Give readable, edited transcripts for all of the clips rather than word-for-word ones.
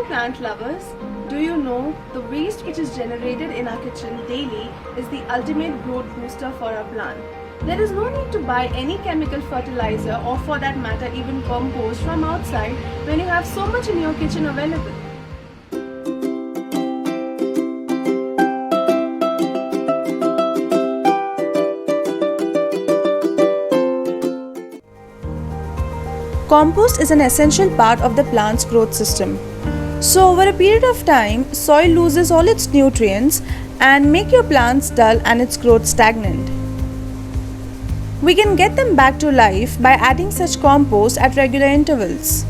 plant lovers, do you know the waste which is generated in our kitchen daily is the ultimate growth booster for our plant? There is no need to buy any chemical fertilizer or for that matter even compost from outside when you have so much in your kitchen available. Compost is an essential part of the plant's growth system. So over a period of time, soil loses all its nutrients and make your plants dull and its growth stagnant. We can get them back to life by adding such compost at regular intervals.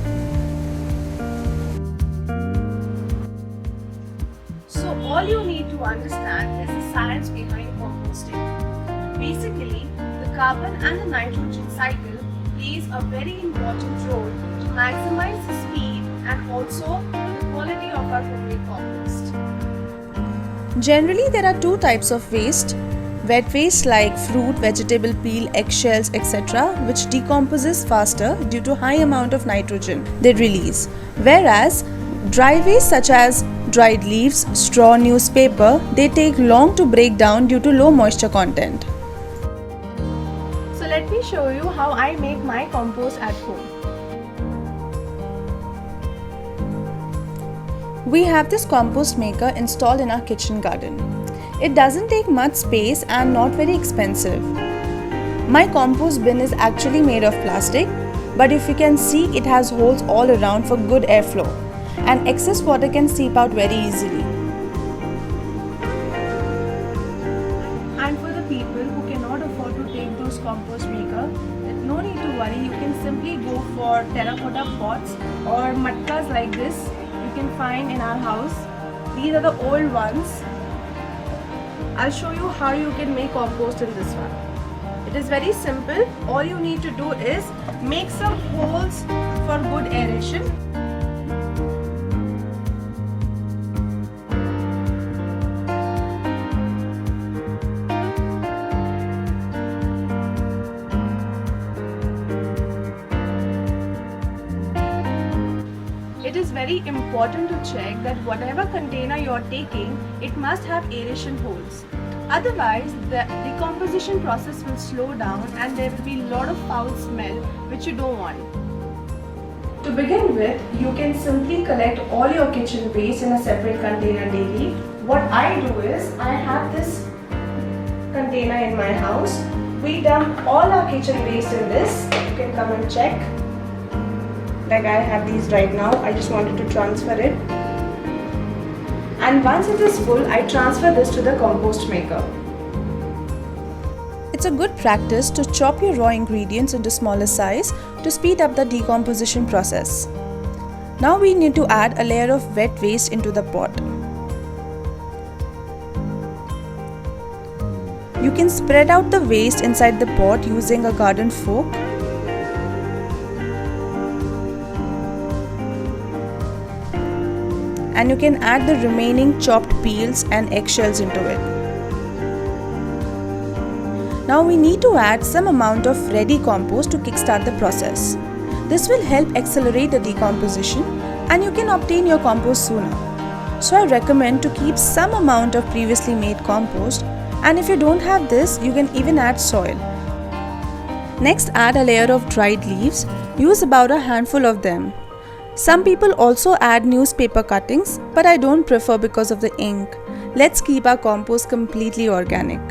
So all you need to understand is the science behind composting. Basically, the carbon and the nitrogen cycle plays a very important role to maximize the speed and also the quality of our homemade compost. Generally, there are two types of waste. Wet waste like fruit, vegetable peel, eggshells, etc., which decomposes faster due to high amount of nitrogen they release. Whereas dry waste such as dried leaves, straw, newspaper, they take long to break down due to low moisture content. So let me show you how I make my compost at home. We have this compost maker installed in our kitchen garden. It doesn't take much space and not very expensive. My compost bin is actually made of plastic, but if you can see, it has holes all around for good airflow and excess water can seep out very easily. And for the people who cannot afford to take those compost maker, no need to worry, you can simply go for terracotta pots or matkas like this you can find in our house. These are the old ones. I'll show you how you can make compost in this one. It is very simple. All you need to do is make some holes for good aeration. It is very important to check that whatever container you are taking, it must have aeration holes. Otherwise, the decomposition process will slow down and there will be a lot of foul smell which you don't want. To begin with, you can simply collect all your kitchen waste in a separate container daily. What I do is, I have this container in my house. We dump all our kitchen waste in this. You can come and check. Like I have these right now, I just wanted to transfer it. And once it is full, I transfer this to the compost maker. It's a good practice to chop your raw ingredients into smaller size to speed up the decomposition process. Now we need to add a layer of wet waste into the pot. You can spread out the waste inside the pot using a garden fork. And you can add the remaining chopped peels and eggshells into it. Now we need to add some amount of ready compost to kickstart the process. This will help accelerate the decomposition and you can obtain your compost sooner. So I recommend to keep some amount of previously made compost, and if you don't have this, you can even add soil. Next, add a layer of dried leaves. Use about a handful of them. Some people also add newspaper cuttings, but I don't prefer because of the ink. Let's keep our compost completely organic.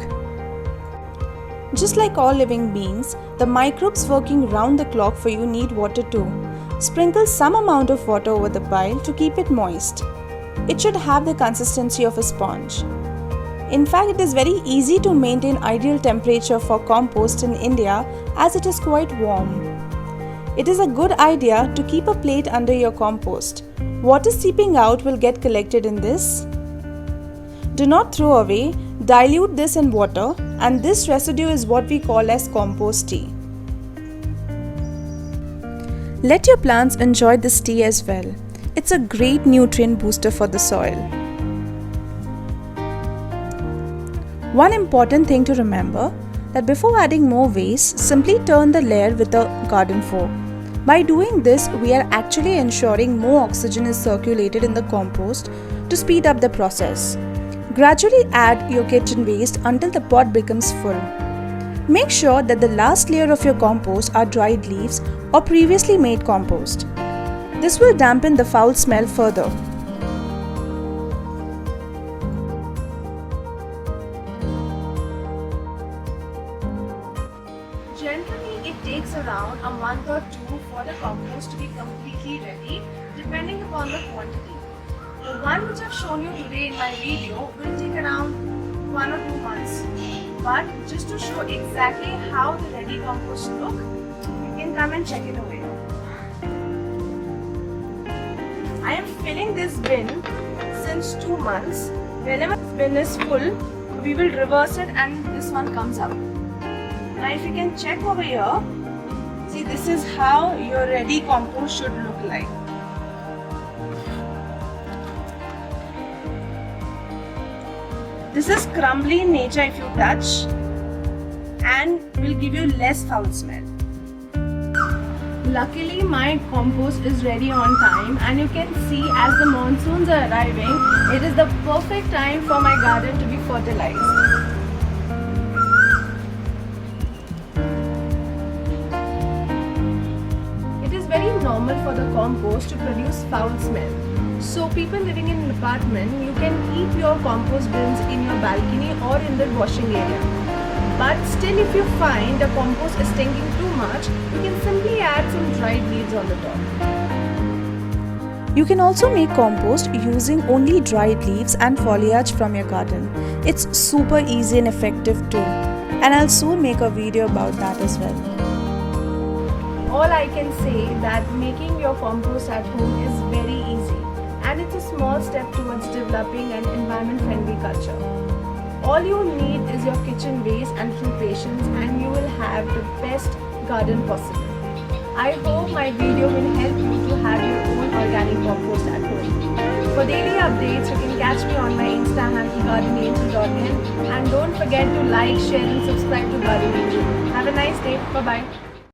Just like all living beings, the microbes working round the clock for you need water too. Sprinkle some amount of water over the pile to keep it moist. It should have the consistency of a sponge. In fact, it is very easy to maintain ideal temperature for compost in India as it is quite warm. It is a good idea to keep a plate under your compost. Water seeping out will get collected in this. Do not throw away, dilute this in water, and this residue is what we call as compost tea. Let your plants enjoy this tea as well. It's a great nutrient booster for the soil. One important thing to remember that before adding more waste, simply turn the layer with a garden fork. By doing this, we are actually ensuring more oxygen is circulated in the compost to speed up the process. Gradually add your kitchen waste until the pot becomes full. Make sure that the last layer of your compost are dried leaves or previously made compost. This will dampen the foul smell further. Generally, it takes around a month or two for the compost to be completely ready, depending upon the quantity. The one which I've shown you today in my video will take around 1 or 2 months. But just to show exactly how the ready compost look, you can come and check it away. I am filling this bin since 2 months. Whenever this bin is full, we will reverse it and this one comes out. Now if you can check over here, see, this is how your ready compost should look like. This is crumbly in nature if you touch and will give you less foul smell. Luckily my compost is ready on time, and you can see as the monsoons are arriving, it is the perfect time for my garden to be fertilized. It is very normal for the compost to produce foul smell. So people living in an apartment, you can keep your compost bins in your balcony or in the washing area. But still, if you find the compost is stinking too much, you can simply add some dried leaves on the top. You can also make compost using only dried leaves and foliage from your garden. It's super easy and effective too. And I'll soon make a video about that as well. All I can say that making your compost at home is very easy, and it's a small step towards developing an environment-friendly culture. All you need is your kitchen waste and few patience, and you will have the best garden possible. I hope my video will help you to have your own organic compost at home. For daily updates, you can catch me on my Insta handle gardenangel.in, and don't forget to like, share and subscribe to Garden Angel. Have a nice day. Bye-bye.